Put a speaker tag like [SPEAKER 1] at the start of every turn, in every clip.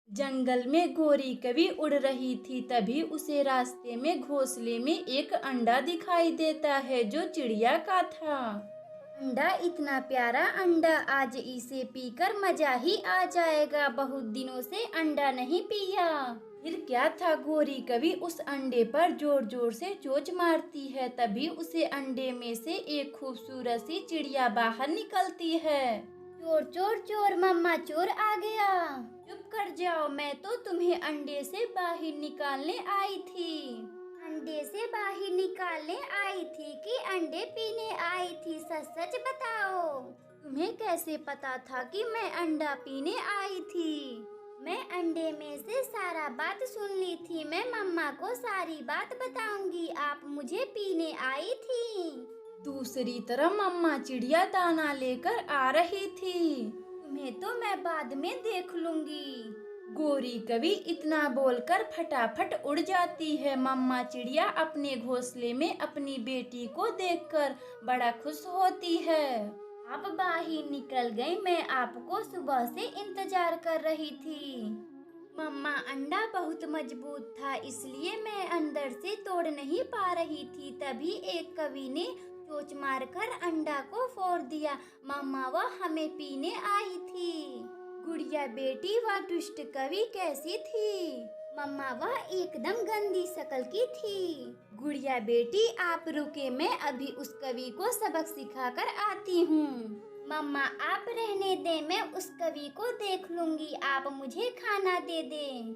[SPEAKER 1] जंगल में गोरी कभी उड़ रही थी, तभी उसे रास्ते में घोंसले में एक अंडा दिखाई देता है जो चिड़िया का था। अंडा, इतना प्यारा अंडा, आज इसे पीकर मजा ही आ जाएगा, बहुत दिनों से अंडा नहीं पिया। फिर क्या था, गोरी कभी उस अंडे पर जोर जोर से चोंच मारती है, तभी उसे अंडे में से एक खूबसूरत सी चिड़िया बाहर निकलती है। चोर चोर चोर, मम्मा चोर आ गया। चुप कर जाओ, मैं तो तुम्हें अंडे से बाहर निकालने आई थी। अंडे से बाहर निकालने आई थी कि अंडे पीने आई थी? सच सच बताओ, तुम्हें कैसे पता था कि मैं अंडा पीने आई थी? मैं अंडे में से सारा बात सुन ली थी, मैं मम्मा को सारी बात बताऊंगी, आप मुझे पीने आई थी। दूसरी तरफ मम्मा चिड़िया दाना लेकर आ रही थी। तुम्हें तो मैं बाद में देख लूंगी। गोरी कभी इतना बोलकर फटाफट उड़ जाती है। मम्मा चिड़िया अपने घोंसले में अपनी बेटी को देखकर बड़ा खुश होती है। आप बाहर निकल गई, मैं आपको सुबह से इंतजार कर रही थी। मम्मा, अंडा बहुत मजबूत था, इसलिए मैं अंदर से तोड़ नहीं पा रही थी, तभी एक कवि ने चोंच मारकर अंडा को फोड़ दिया। मम्मा, वह हमें पीने आई थी। गुड़िया बेटी, वह दुष्ट कवि कैसी थी? मम्मा, वह एकदम गंदी शक्ल की थी। गुड़िया बेटी, आप रुके, मैं अभी उस कवि को सबक सिखाकर आती हूँ। मम्मा, आप रहने दें, मैं उस कवि को देख लूंगी, आप मुझे खाना दे दें।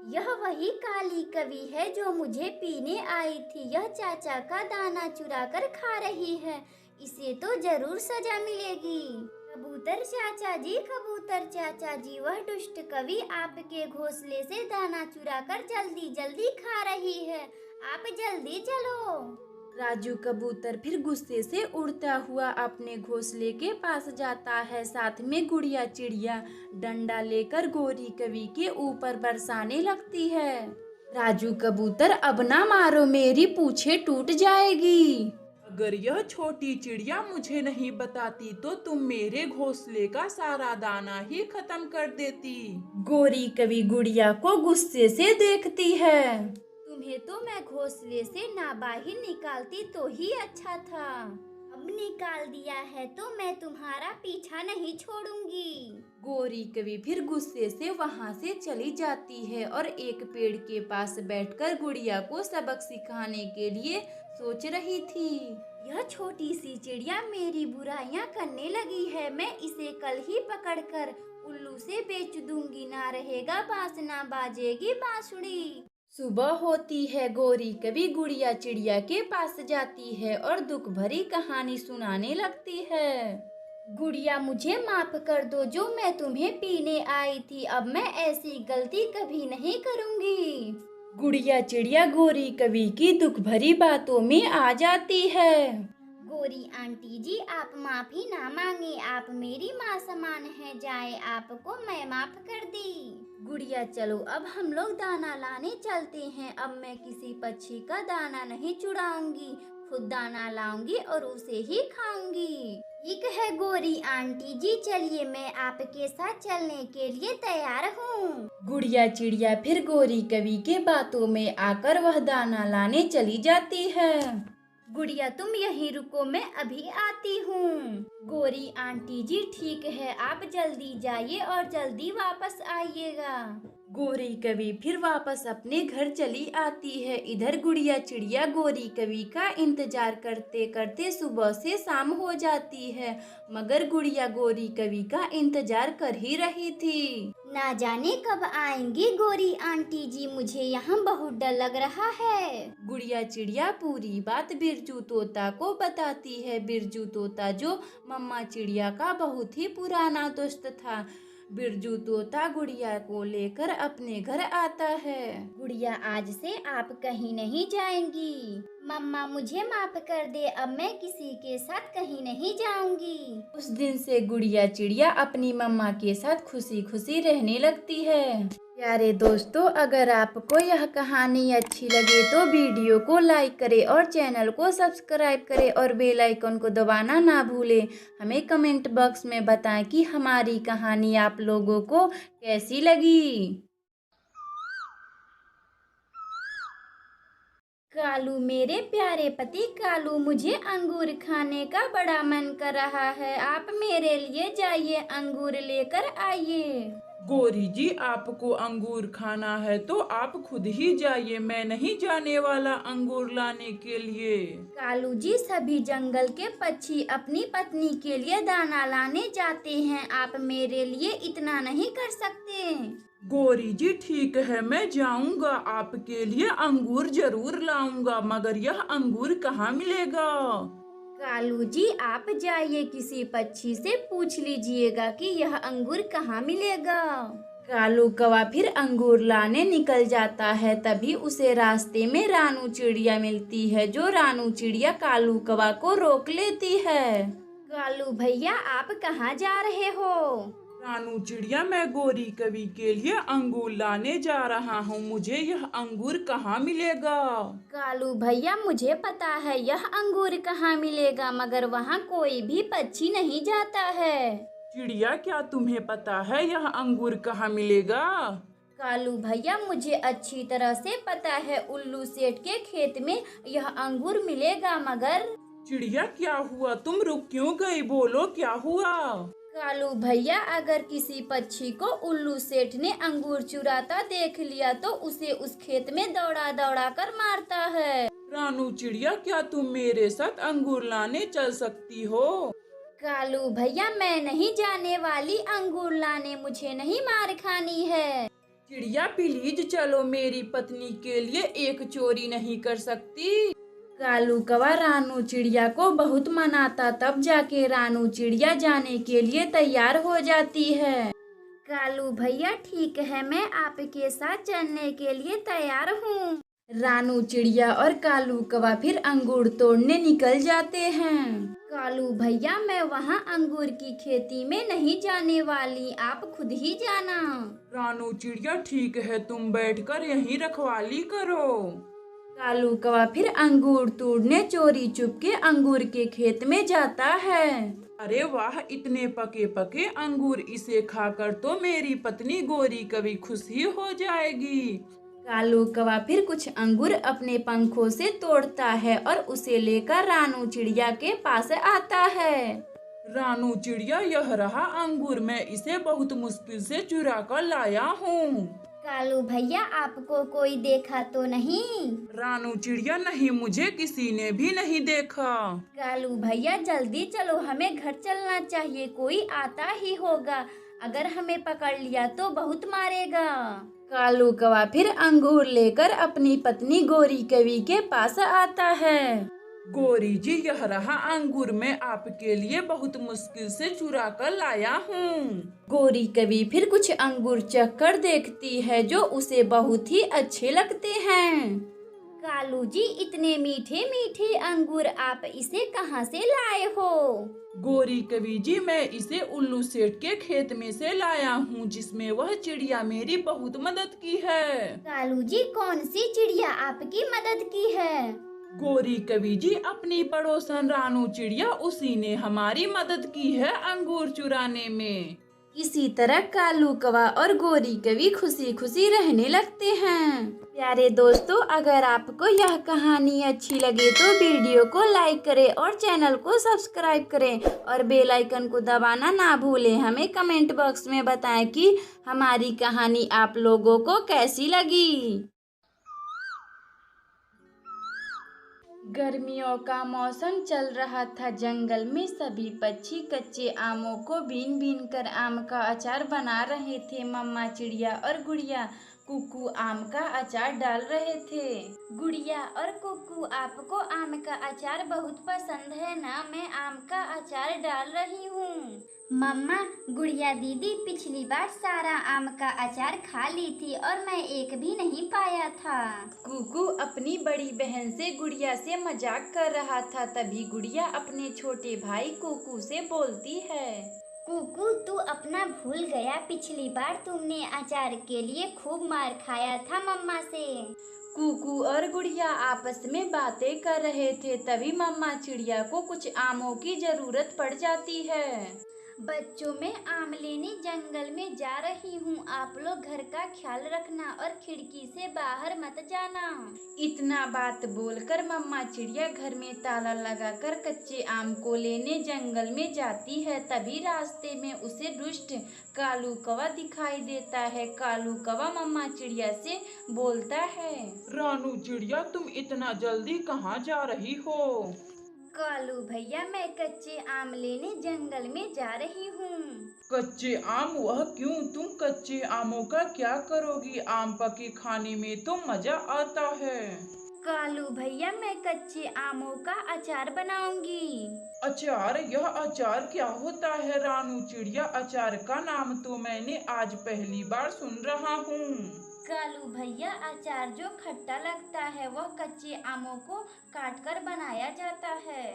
[SPEAKER 1] यह वही काली कवि है जो मुझे पीने आई थी। यह चाचा का दाना चुरा कर खा रही है, इसे तो जरूर सजा मिलेगी। कबूतर चाचा जी, वह दुष्ट कवि आपके घोंसले से दाना चुरा कर जल्दी जल्दी खा रही है, आप जल्दी चलो। राजू कबूतर फिर गुस्से से उड़ता हुआ अपने घोंसले के पास जाता है। साथ में गुड़िया चिड़िया डंडा लेकर गोरी कवि के ऊपर बरसाने लगती है। राजू कबूतर, अब ना मारो, मेरी पूंछें टूट जाएगी।
[SPEAKER 2] अगर यह छोटी चिड़िया मुझे नहीं बताती तो तुम मेरे घोंसले का सारा दाना ही खत्म कर देती।
[SPEAKER 1] गोरी कवि गुड़िया को गुस्से से देखती है। तुम्हें तो मैं घोंसले से ना बाहर निकालती तो ही अच्छा था, अब निकाल दिया है तो मैं तुम्हारा पीछा नहीं छोड़ूंगी। गोरी कवि फिर गुस्से से वहां से चली जाती है और एक पेड़ के पास बैठकर गुड़िया को सबक सिखाने के लिए सोच रही थी। यह छोटी सी चिड़िया मेरी बुराइयां करने लगी है, मैं इसे कल ही पकड़कर उल्लू से बेच दूंगी, ना रहेगा बांस ना बाजेगी बांसुरी। सुबह होती है, गोरी कभी गुड़िया चिड़िया के पास जाती है और दुख भरी कहानी सुनाने लगती है। गुड़िया, मुझे माफ कर दो, जो मैं तुम्हें पीने आई थी, अब मैं ऐसी गलती कभी नहीं करूंगी। गुड़िया चिड़िया गोरी कवि की दुख भरी बातों में आ जाती है। गोरी आंटी जी, आप माफी ना मांगे, आप मेरी माँ समान है, जाए, आपको मैं माफ कर दी। गुड़िया, चलो अब हम लोग दाना लाने चलते हैं, अब मैं किसी पक्षी का दाना नहीं चुराऊंगी, खुद दाना लाऊंगी और उसे ही खाऊंगी। ठीक है गोरी आंटी जी, चलिए, मैं आपके साथ चलने के लिए तैयार हूँ। गुड़िया चिड़िया फिर गोरी कवि के बातों में आकर वह दाना लाने चली जाती है। गुड़िया, तुम यहीं रुको, मैं अभी आती हूँ। गोरी आंटी जी, ठीक है, आप जल्दी जाइए और जल्दी वापस आइएगा। गोरी कवि फिर वापस अपने घर चली आती है। इधर गुड़िया चिड़िया गोरी कवि का इंतजार करते करते सुबह से शाम हो जाती है, मगर गुड़िया गोरी कवि का इंतजार कर ही रही थी। ना जाने कब आएंगी गोरी आंटी जी, मुझे यहाँ बहुत डर लग रहा है। गुड़िया चिड़िया पूरी बात बिरजू तोता को बताती है। बिरजू तोता जो मम्मा चिड़िया का बहुत ही पुराना दोस्त था। बिरजू तोता गुड़िया को लेकर अपने घर आता है। गुड़िया, आज से आप कहीं नहीं जाएंगी। मम्मा, मुझे माफ कर दे, अब मैं किसी के साथ कहीं नहीं जाऊंगी। उस दिन से गुड़िया चिड़िया अपनी मम्मा के साथ खुशी खुशी रहने लगती है। प्यारे दोस्तों, अगर आपको यह कहानी अच्छी लगे तो वीडियो को लाइक करें और चैनल को सब्सक्राइब करें और बेल आइकन को दबाना ना भूलें। हमें कमेंट बॉक्स में बताएं कि हमारी कहानी आप लोगों को कैसी लगी। कालू, मेरे प्यारे पति कालू, मुझे अंगूर खाने का बड़ा मन कर रहा है। आप मेरे लिए जाइए, अंगूर लेकर आइए।
[SPEAKER 2] गौरी जी, आपको अंगूर खाना है तो आप खुद ही जाइए, मैं नहीं जाने वाला अंगूर लाने के लिए।
[SPEAKER 1] कालू जी, सभी जंगल के पक्षी अपनी पत्नी के लिए दाना लाने जाते हैं, आप मेरे लिए इतना नहीं कर सकते।
[SPEAKER 2] गौरी जी ठीक है, मैं जाऊंगा, आपके लिए अंगूर जरूर लाऊंगा, मगर यह अंगूर कहाँ मिलेगा?
[SPEAKER 1] कालू जी, आप जाइए, किसी पक्षी से पूछ लीजिएगा कि यह अंगूर कहाँ मिलेगा। कालू कौवा फिर अंगूर लाने निकल जाता है। तभी उसे रास्ते में रानू चिड़िया मिलती है, जो रानू चिड़िया कालू कौवा को रोक लेती है। कालू भैया, आप कहाँ जा रहे हो?
[SPEAKER 2] रानू चिड़िया, मैं गौरी कवि के लिए अंगूर लाने जा रहा हूँ, मुझे यह अंगूर कहाँ मिलेगा?
[SPEAKER 1] कालू भैया, मुझे पता है यह अंगूर कहाँ मिलेगा, मगर वहाँ कोई भी पक्षी नहीं जाता है।
[SPEAKER 2] चिड़िया, क्या तुम्हें पता है यह अंगूर कहाँ मिलेगा?
[SPEAKER 1] कालू भैया, मुझे अच्छी तरह से पता है, उल्लू सेठ के खेत में यह अंगूर मिलेगा। मगर
[SPEAKER 2] चिड़िया, क्या हुआ? तुम रुक क्यों गई? बोलो, क्या हुआ?
[SPEAKER 1] कालू भैया, अगर किसी पक्षी को उल्लू सेठ ने अंगूर चुराता देख लिया तो उसे उस खेत में दौड़ा दौड़ा कर मारता है।
[SPEAKER 2] रानू चिड़िया, क्या तुम मेरे साथ अंगूर लाने चल सकती हो?
[SPEAKER 1] कालू भैया, मैं नहीं जाने वाली अंगूर लाने, मुझे नहीं मार खानी है।
[SPEAKER 2] चिड़िया प्लीज चलो, मेरी पत्नी के लिए एक चोरी नहीं कर सकती।
[SPEAKER 1] कालू कौवा रानू चिड़िया को बहुत मनाता, तब जाके रानू चिड़िया जाने के लिए तैयार हो जाती है। कालू भैया ठीक है, मैं आपके साथ चलने के लिए तैयार हूँ। रानू चिड़िया और कालू कौवा फिर अंगूर तोड़ने निकल जाते हैं। कालू भैया, मैं वहाँ अंगूर की खेती में नहीं जाने वाली, आप खुद ही जाना।
[SPEAKER 2] रानू चिड़िया ठीक है, तुम बैठकर यहीं रखवाली करो।
[SPEAKER 1] कालू कौवा फिर अंगूर तोड़ने चोरी चुपके अंगूर के खेत में जाता है।
[SPEAKER 2] अरे वाह, इतने पके पके अंगूर, इसे खाकर तो मेरी पत्नी गौरी कभी खुश ही हो जाएगी।
[SPEAKER 1] कालू कौवा फिर कुछ अंगूर अपने पंखों से तोड़ता है और उसे लेकर रानू चिड़िया के पास आता है।
[SPEAKER 2] रानू चिड़िया, यह रहा अंगूर, मैं इसे बहुत मुश्किल से चुरा कर लाया हूँ।
[SPEAKER 1] कालू भैया, आपको कोई देखा तो नहीं?
[SPEAKER 2] रानू चिड़िया, नहीं, मुझे किसी ने भी नहीं देखा।
[SPEAKER 1] कालू भैया, जल्दी चलो, हमें घर चलना चाहिए, कोई आता ही होगा, अगर हमें पकड़ लिया तो बहुत मारेगा। कालू कौवा फिर अंगूर लेकर अपनी पत्नी गौरी कवि के पास आता है।
[SPEAKER 2] गौरी जी, यह रहा अंगूर, मैं आपके लिए बहुत मुश्किल से चुरा कर लाया हूँ।
[SPEAKER 1] गौरी कवि फिर कुछ अंगूर चख कर देखती है, जो उसे बहुत ही अच्छे लगते हैं। कालू जी, इतने मीठे मीठे अंगूर आप इसे कहाँ से लाए हो?
[SPEAKER 2] गौरी कवि जी, मैं इसे उल्लू सेठ के खेत में से लाया हूँ, जिसमें वह चिड़िया मेरी बहुत मदद की है।
[SPEAKER 1] कालू जी, कौन सी चिड़िया आपकी मदद की है?
[SPEAKER 2] गौरी कवि जी, अपनी पड़ोसन रानू चिड़िया, उसी ने हमारी मदद की है अंगूर चुराने में।
[SPEAKER 1] इसी तरह कालू कौवा और गौरी कवि खुशी खुशी रहने लगते हैं। प्यारे दोस्तों, अगर आपको यह कहानी अच्छी लगे तो वीडियो को लाइक करें और चैनल को सब्सक्राइब करें और बेल आइकन को दबाना ना भूलें। हमें कमेंट बॉक्स में बताएं कि हमारी कहानी आप लोगों को कैसी लगी। गर्मियों का मौसम चल रहा था। जंगल में सभी पक्षी कच्चे आमों को बीन बीन कर आम का अचार बना रहे थे। मम्मा चिड़िया और गुड़िया कुकू आम का अचार डाल रहे थे। गुड़िया और कुकू, आपको आम का अचार बहुत पसंद है ना? मैं आम का अचार डाल रही हूँ। मम्मा, गुड़िया दीदी पिछली बार सारा आम का अचार खा ली थी और मैं एक भी नहीं पाया था। कुकू अपनी बड़ी बहन से गुड़िया से मजाक कर रहा था। तभी गुड़िया अपने छोटे भाई कुकू से बोलती है, कुकू, तू अपना भूल गया। पिछली बार तुमने अचार के लिए खूब मार खाया था मम्मा से। कुकू और गुड़िया आपस में बातें कर रहे थे, तभी मम्मा चिड़िया को कुछ आमों की जरूरत पड़ जाती है। बच्चों, मैं आम लेने जंगल में जा रही हूँ। आप लोग घर का ख्याल रखना और खिड़की से बाहर मत जाना। इतना बात बोलकर मम्मा चिड़िया घर में ताला लगाकर कच्चे आम को लेने जंगल में जाती है। तभी रास्ते में उसे दुष्ट कालू कौवा दिखाई देता है। कालू कौवा मम्मा चिड़िया से बोलता है।
[SPEAKER 2] रानू चिड़िया, तुम इतना जल्दी कहाँ जा रही हो?
[SPEAKER 1] कालू भैया, मैं कच्चे आम लेने जंगल में जा रही हूँ।
[SPEAKER 2] कच्चे आम? वह क्यों? तुम कच्चे आमों का क्या करोगी? आम पके खाने में तो मजा आता है।
[SPEAKER 1] कालू भैया, मैं कच्चे आमों का अचार बनाऊंगी।
[SPEAKER 2] अचार? यह अचार क्या होता है रानू चिड़िया? अचार का नाम तो मैंने आज पहली बार सुन रहा हूँ।
[SPEAKER 1] कालू भैया, अचार जो खट्टा लगता है वह कच्चे आमों को काटकर बनाया जाता है।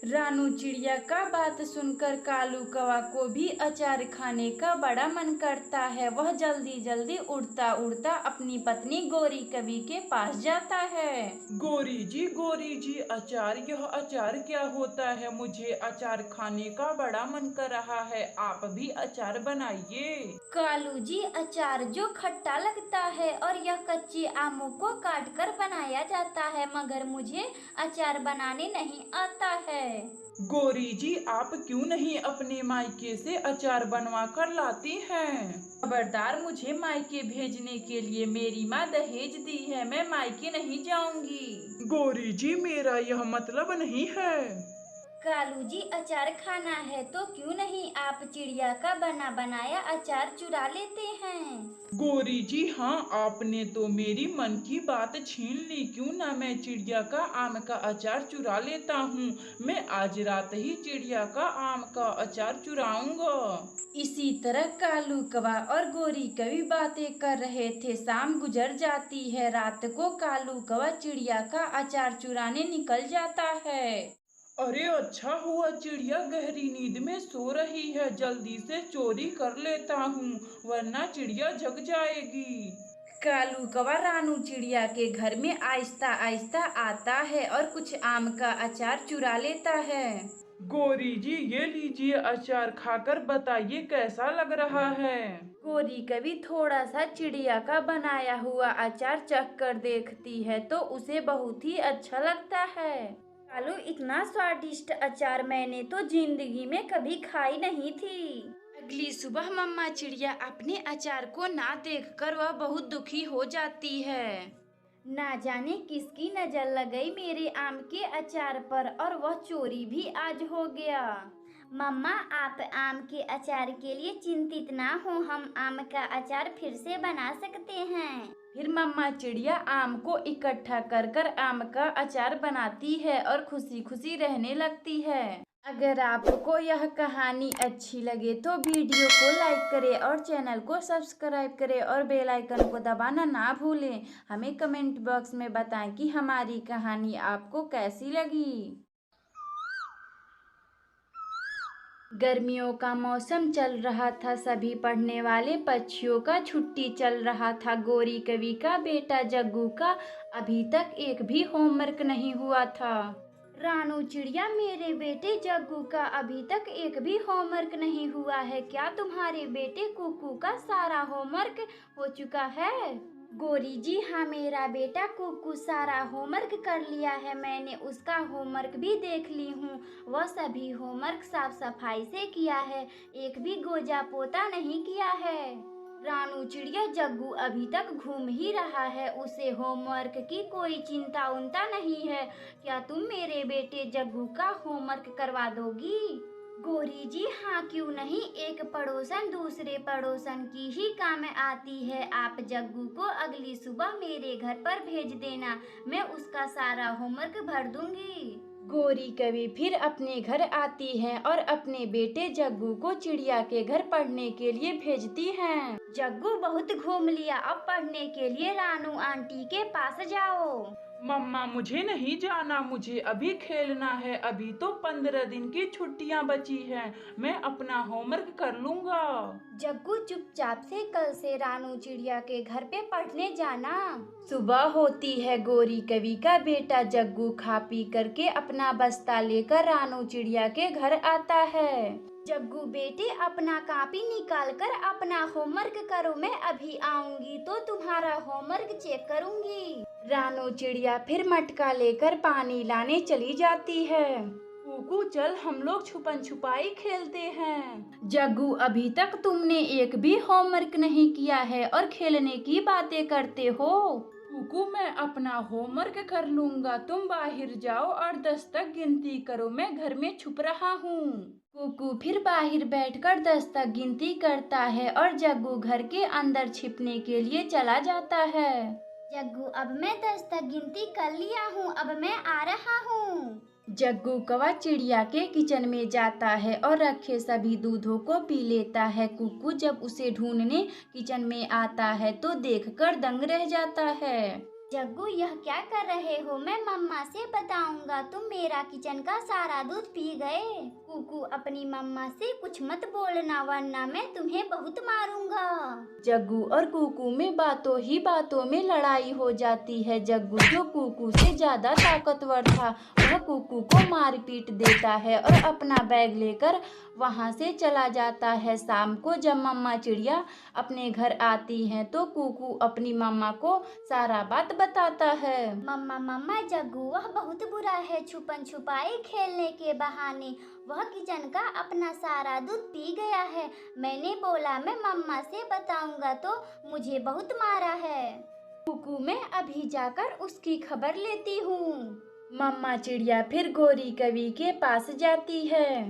[SPEAKER 1] रानू चिड़िया का बात सुनकर कालू कौवा को भी अचार खाने का बड़ा मन करता है। वह जल्दी जल्दी उड़ता उड़ता अपनी पत्नी गोरी कवि के पास जाता है।
[SPEAKER 2] गोरी जी, अचार? यह अचार क्या होता है? मुझे अचार खाने का बड़ा मन कर रहा है। आप भी अचार बनाइए।
[SPEAKER 1] कालू जी, अचार जो खट्टा लगता है और यह कच्चे आमों को काटकर बनाया जाता है, मगर मुझे अचार बनाने नहीं आता है।
[SPEAKER 2] गोरी जी, आप क्यों नहीं अपने मायके से अचार बनवा कर लाती हैं?
[SPEAKER 1] खबरदार, मुझे मायके भेजने के लिए मेरी माँ दहेज दी है। मैं मायके नहीं जाऊंगी।
[SPEAKER 2] गोरी जी, मेरा यह मतलब नहीं है।
[SPEAKER 1] कालू जी, अचार खाना है तो क्यों नहीं आप चिड़िया का बना बनाया अचार चुरा लेते हैं।
[SPEAKER 2] गोरी जी, हाँ, आपने तो मेरी मन की बात छीन ली। क्यों ना मैं चिड़िया का आम का अचार चुरा लेता हूँ। मैं आज रात ही चिड़िया का आम का अचार चुराऊंगा। इसी तरह कालू कौवा और गोरी कवि बातें कर रहे थे। शाम गुजर जाती है। रात को कालू कौवा चिड़िया का अचार चुराने निकल जाता है। अरे अच्छा हुआ, चिड़िया गहरी नींद में सो रही है। जल्दी से चोरी कर लेता हूँ, वरना चिड़िया जग जाएगी। कालू कौवा रानू चिड़िया के घर में आहिस्ता आहिस्ता आता है और कुछ आम का अचार चुरा लेता है। गोरी जी, ये लीजिए अचार, खाकर बताइए कैसा लग रहा है। गोरी कभी थोड़ा सा चिड़िया का बनाया हुआ अचार चख कर देखती है तो उसे बहुत ही अच्छा लगता है। कालू, इतना स्वादिष्ट अचार मैंने तो जिंदगी में कभी खाई नहीं थी। अगली सुबह मम्मा चिड़िया अपने अचार को ना देखकर वह बहुत दुखी हो जाती है। ना जाने किसकी नजर लग गई मेरे आम के अचार पर और वह चोरी भी आज हो गया। मम्मा, आप आम के अचार के लिए चिंतित ना हो, हम आम का अचार फिर से बना सकते हैं। फिर मम्मा चिड़िया आम को इकट्ठा कर कर आम का अचार बनाती है और खुशी खुशी रहने लगती है। अगर आपको यह कहानी अच्छी लगे तो वीडियो को लाइक करें और चैनल को सब्सक्राइब करें और बेल आइकन को दबाना ना भूलें। हमें कमेंट बॉक्स में बताएं कि हमारी कहानी आपको कैसी लगी। गर्मियों का मौसम चल रहा था। सभी पढ़ने वाले पक्षियों का छुट्टी चल रहा था। गोरी कवि का बेटा जग्गू का अभी तक एक भी होमवर्क नहीं हुआ था। रानू चिड़िया, मेरे बेटे जग्गू का अभी तक एक भी होमवर्क नहीं हुआ है। क्या तुम्हारे बेटे कुकू का सारा होमवर्क हो चुका है? गोरी जी, हाँ, मेरा बेटा कुकू सारा होमवर्क कर लिया है। मैंने उसका होमवर्क भी देख ली हूँ। वह सभी होमवर्क साफ सफाई से किया है, एक भी गोजा पोता नहीं किया है। रानू चिड़िया, जग्गू अभी तक घूम ही रहा है, उसे होमवर्क की कोई चिंता उनता नहीं है। क्या तुम मेरे बेटे जग्गू का होमवर्क करवा दोगी? गोरी जी, हाँ, क्यों नहीं। एक पड़ोसन दूसरे पड़ोसन की ही काम आती है। आप जग्गू को अगली सुबह मेरे घर पर भेज देना, मैं उसका सारा होमवर्क भर दूंगी। गोरी कवि फिर अपने घर आती है और अपने बेटे जग्गू को चिड़िया के घर पढ़ने के लिए भेजती हैं। जग्गू, बहुत घूम लिया, अब पढ़ने के लिए रानू आंटी के पास जाओ। मम्मा मुझे नहीं जाना, मुझे अभी खेलना है। अभी तो 15 दिन की छुट्टियां बची हैं, मैं अपना होमवर्क कर लूंगा।
[SPEAKER 1] जग्गू चुपचाप से कल से रानू चिड़िया के घर पे पढ़ने जाना। सुबह होती है, गोरी कवि का बेटा जग्गू खा पी करके अपना बस्ता लेकर रानू चिड़िया के घर आता है। जग्गू बेटे, अपना कॉपी निकाल कर अपना होमवर्क करो, मैं अभी आऊंगी तो तुम्हारा होमवर्क चेक करूंगी। रानू चिड़िया फिर मटका लेकर पानी लाने चली जाती है। कुकू चल, हम लोग छुपन छुपाई खेलते हैं। जग्गू, अभी तक तुमने एक भी होमवर्क नहीं किया है और खेलने की बातें करते हो। कुकू, मैं अपना होमवर्क कर लूंगा, तुम बाहर जाओ और 10 तक गिनती करो, मैं घर में छुप रहा हूँ। कुकू फिर बाहर बैठकर 10 तक गिनती करता है और जग्गू घर के अंदर छिपने के लिए चला जाता है। जग्गू, अब मैं 10 तक गिनती कर लिया हूँ, अब मैं आ रहा हूँ। जग्गू कौवा चिड़िया के किचन में जाता है और रखे सभी दूधों को पी लेता है। कुकू जब उसे ढूंढने किचन में आता है तो देखकर दंग रह जाता है। जग्गू, यह क्या कर रहे हो? मैं मम्मा से बताऊंगा, तुम मेरा किचन का सारा दूध पी गए। कुकू, अपनी मम्मा से कुछ मत बोलना वरना मैं तुम्हें बहुत मारूंगा। जग्गू और कुकू में बातों ही बातों में लड़ाई हो जाती है। जग्गू, जो कुकू से ज्यादा ताकतवर था, वह कुकू को मार पीट देता है और अपना बैग लेकर वहां से चला जाता है। शाम को जब मम्मा चिड़िया अपने घर आती हैं तो कुकू अपनी मम्मा को सारा बात बताता है। मम्मा, जग्गू वह बहुत बुरा है, छुपन छुपाई खेलने के बहाने वह किचन का अपना सारा दूध पी गया है। मैंने बोला मैं मम्मा से बताऊंगा तो मुझे बहुत मारा है। कुकू, मैं अभी जाकर उसकी खबर लेती हूँ। मम्मा चिड़िया फिर गोरी कवि के पास जाती है।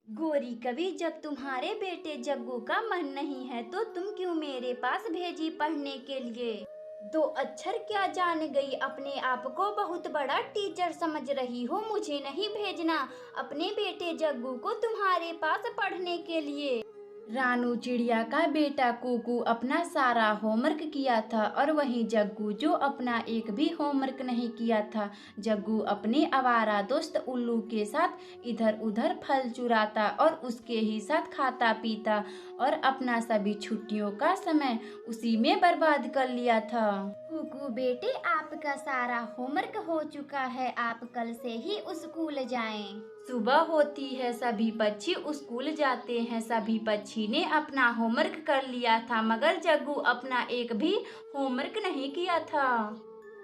[SPEAKER 1] गोरी कवि, जब तुम्हारे बेटे जग्गू का मन नहीं है तो तुम क्यों मेरे पास भेजी पढ़ने के लिए? 2 अक्षर क्या जान गई, अपने आप को बहुत बड़ा टीचर समझ रही हो। मुझे नहीं भेजना अपने बेटे जग्गू को तुम्हारे पास पढ़ने के लिए। रानू चिड़िया का बेटा कुकू अपना सारा होमवर्क किया था और वहीं जग्गू जो अपना एक भी होमवर्क नहीं किया था। जग्गू अपने आवारा दोस्त उल्लू के साथ इधर उधर फल चुराता और उसके ही साथ खाता पीता और अपना सभी छुट्टियों का समय उसी में बर्बाद कर लिया था। कुकू बेटे, आपका सारा होमवर्क हो चुका है, आप कल से ही स्कूल जाएं। सुबह होती है, सभी पक्षी स्कूल जाते हैं। सभी पक्षी ने अपना होमवर्क कर लिया था मगर जग्गू अपना एक भी होमवर्क नहीं किया था।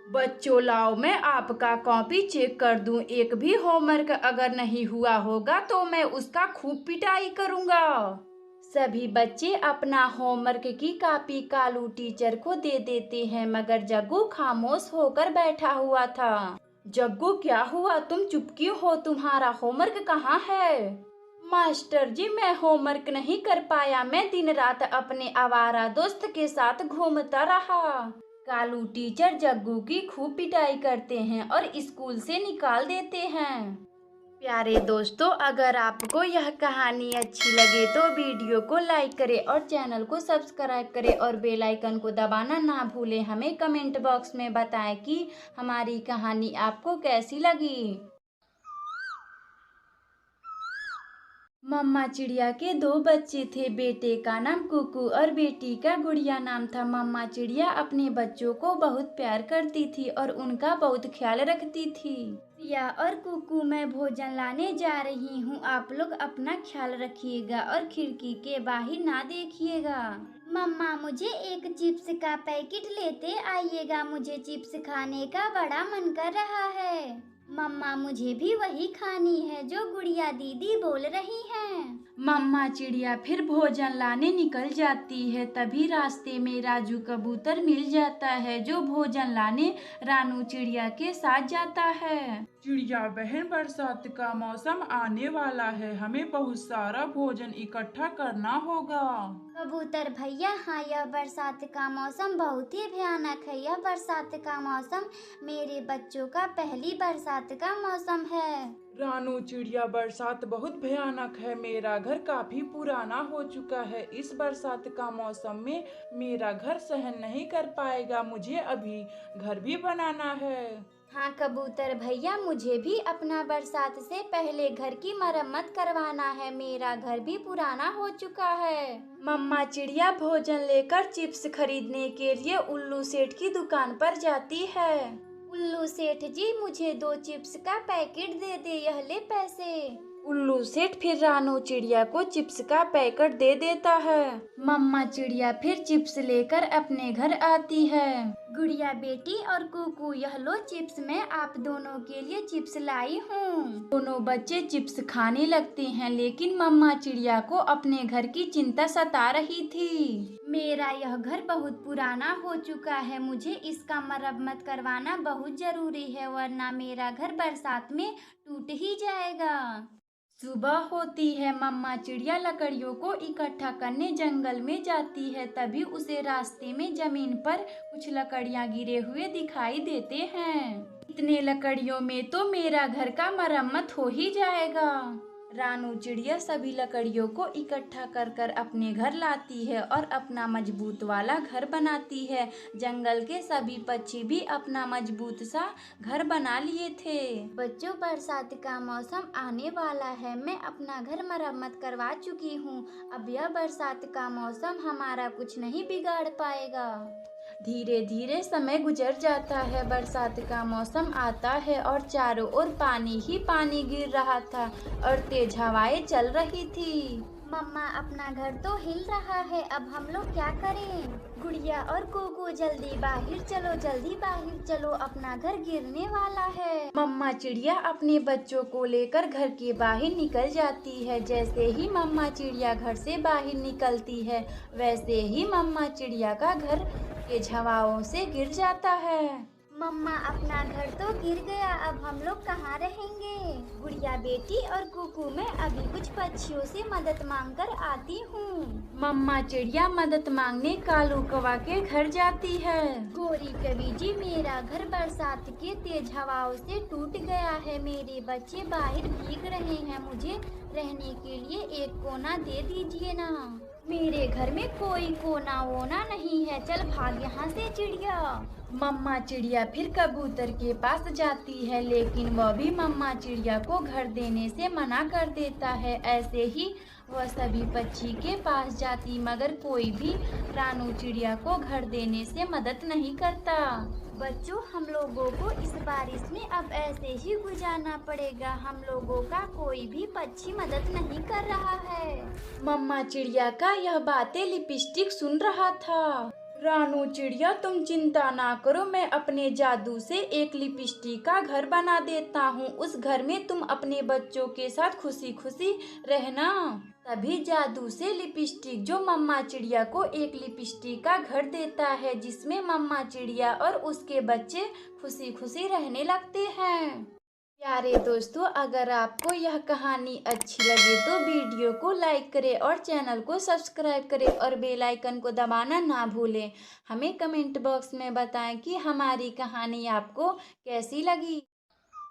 [SPEAKER 1] बच्चों, लाओ मैं आपका कॉपी चेक कर दूं। एक भी होमवर्क अगर नहीं हुआ होगा तो मैं उसका खूब पिटाई करूंगा। सभी बच्चे अपना होमवर्क की कॉपी कालू टीचर को दे देते हैं मगर जग्गू खामोश होकर बैठा हुआ था। जग्गू, क्या हुआ? तुम चुप क्यों हो? तुम्हारा होमवर्क कहाँ है? मास्टर जी, मैं होमवर्क नहीं कर पाया, मैं दिन रात अपने आवारा दोस्त के साथ घूमता रहा। कालू टीचर जग्गू की खूब पिटाई करते हैं और स्कूल से निकाल देते हैं। प्यारे दोस्तों, अगर आपको यह कहानी अच्छी लगे तो वीडियो को लाइक करें और चैनल को सब्सक्राइब करें और बेल आइकन को दबाना ना भूलें। हमें कमेंट बॉक्स में बताएं कि हमारी कहानी आपको कैसी लगी। मम्मा चिड़िया के 2 बच्चे थे, बेटे का नाम कुकू और बेटी का गुड़िया नाम था। मम्मा चिड़िया अपने बच्चों को बहुत प्यार करती थी और उनका बहुत ख्याल रखती थी। रिया और कुकू, मैं भोजन लाने जा रही हूँ, आप लोग अपना ख्याल रखिएगा और खिड़की के बाहर ना देखिएगा। मम्मा, मुझे एक चिप्स का पैकेट लेते आइएगा, मुझे चिप्स खाने का बड़ा मन कर रहा है। मम्मा, मुझे भी वही खानी है जो गुड़िया दीदी बोल रही हैं। मम्मा चिड़िया फिर भोजन लाने निकल जाती है। तभी रास्ते में राजू कबूतर मिल जाता है जो भोजन लाने रानू चिड़िया के साथ जाता है।
[SPEAKER 2] चिड़िया बहन, बरसात का मौसम आने वाला है, हमें बहुत सारा भोजन इकट्ठा करना होगा।
[SPEAKER 1] कबूतर भैया, हाँ, यह बरसात का मौसम बहुत ही भयानक है। यह बरसात का मौसम मेरे बच्चों का पहली बरसात का मौसम है।
[SPEAKER 2] रानू चिड़िया, बरसात बहुत भयानक है, मेरा घर काफी पुराना हो चुका है, इस बरसात का मौसम में मेरा घर सहन नहीं कर पाएगा, मुझे अभी घर भी बनाना है।
[SPEAKER 1] हाँ कबूतर भैया, मुझे भी अपना बरसात से पहले घर की मरम्मत करवाना है। मेरा घर भी पुराना हो चुका है। मम्मा चिड़िया भोजन लेकर चिप्स खरीदने के लिए उल्लू सेठ की दुकान पर जाती है। उल्लू सेठ जी, मुझे 2 चिप्स का पैकेट दे दे, यह ले पैसे। उल्लू सेठ फिर रानू चिड़िया को चिप्स का पैकेट दे देता है। मम्मा चिड़िया फिर चिप्स लेकर अपने घर आती है। गुड़िया बेटी और कुकू, यह लो चिप्स, मैं आप दोनों के लिए चिप्स लाई हूँ। दोनों बच्चे चिप्स खाने लगते हैं, लेकिन मम्मा चिड़िया को अपने घर की चिंता सता रही थी। मेरा यह घर बहुत पुराना हो चुका है, मुझे इसका मरम्मत करवाना बहुत जरूरी है, वरना मेरा घर बरसात में टूट ही जाएगा। सुबह होती है। मम्मा चिड़िया लकड़ियों को इकट्ठा करने जंगल में जाती है। तभी उसे रास्ते में जमीन पर कुछ लकड़ियां गिरे हुए दिखाई देते हैं। इतने लकड़ियों में तो मेरा घर का मरम्मत हो ही जाएगा। रानू चिड़िया सभी लकड़ियों को इकट्ठा कर कर अपने घर लाती है और अपना मजबूत वाला घर बनाती है। जंगल के सभी पक्षी भी अपना मजबूत सा घर बना लिए थे। बच्चों, बरसात का मौसम आने वाला है। मैं अपना घर मरम्मत करवा चुकी हूँ। अब यह बरसात का मौसम हमारा कुछ नहीं बिगाड़ पाएगा। धीरे धीरे समय गुजर जाता है। बरसात का मौसम आता है और चारों ओर पानी ही पानी गिर रहा था और तेज हवाएं चल रही थी। मम्मा, अपना घर तो हिल रहा है, अब हम लोग क्या करें? गुड़िया और कुकू, जल्दी बाहर चलो, जल्दी बाहर चलो, अपना घर गिरने वाला है। मम्मा चिड़िया अपने बच्चों को लेकर घर के बाहर निकल जाती है। जैसे ही मम्मा चिड़िया घर से बाहर निकलती है, वैसे ही मम्मा चिड़िया का घर तेज हवाओं से गिर जाता है। मम्मा, अपना घर तो गिर गया, अब हम लोग कहाँ रहेंगे? गुड़िया बेटी और कुकू, मैं अभी कुछ पक्षियों से मदद मांगकर आती हूँ। मम्मा चिड़िया मदद मांगने कालू कौवा के घर जाती है। गोरी कवि जी, मेरा घर बरसात के तेज हवाओं से टूट गया है। मेरे बच्चे बाहर भीग रहे हैं, मुझे रहने के लिए एक कोना दे दीजिए ना। मेरे घर में कोई कोना वोना नहीं है, चल भाग यहाँ से चिड़िया। मम्मा चिड़िया फिर कबूतर के पास जाती है, लेकिन वह भी मम्मा चिड़िया को घर देने से मना कर देता है। ऐसे ही वह सभी पक्षी के पास जाती, मगर कोई भी रानू चिड़िया को घर देने से मदद नहीं करता। बच्चों, हम लोगों को इस बारिश में अब ऐसे ही गुजारना पड़ेगा। हम लोगों का कोई भी पक्षी मदद नहीं कर रहा है। मम्मा चिड़िया का यह बातें लिपस्टिक सुन रहा था। रानू चिड़िया, तुम चिंता ना करो, मैं अपने जादू से एक लिपस्टिक का घर बना देता हूँ। उस घर में तुम अपने बच्चों के साथ खुशी खुशी रहना। तभी जादू से लिपस्टिक जो मम्मा चिड़िया को एक लिपस्टिक का घर देता है, जिसमें मम्मा चिड़िया और उसके बच्चे खुशी खुशी रहने लगते हैं। प्यारे दोस्तों, अगर आपको यह कहानी अच्छी लगे तो वीडियो को लाइक करें और चैनल को सब्सक्राइब करें और बेल आइकन को दबाना ना भूलें। हमें कमेंट बॉक्स में बताएं कि हमारी कहानी आपको कैसी लगी।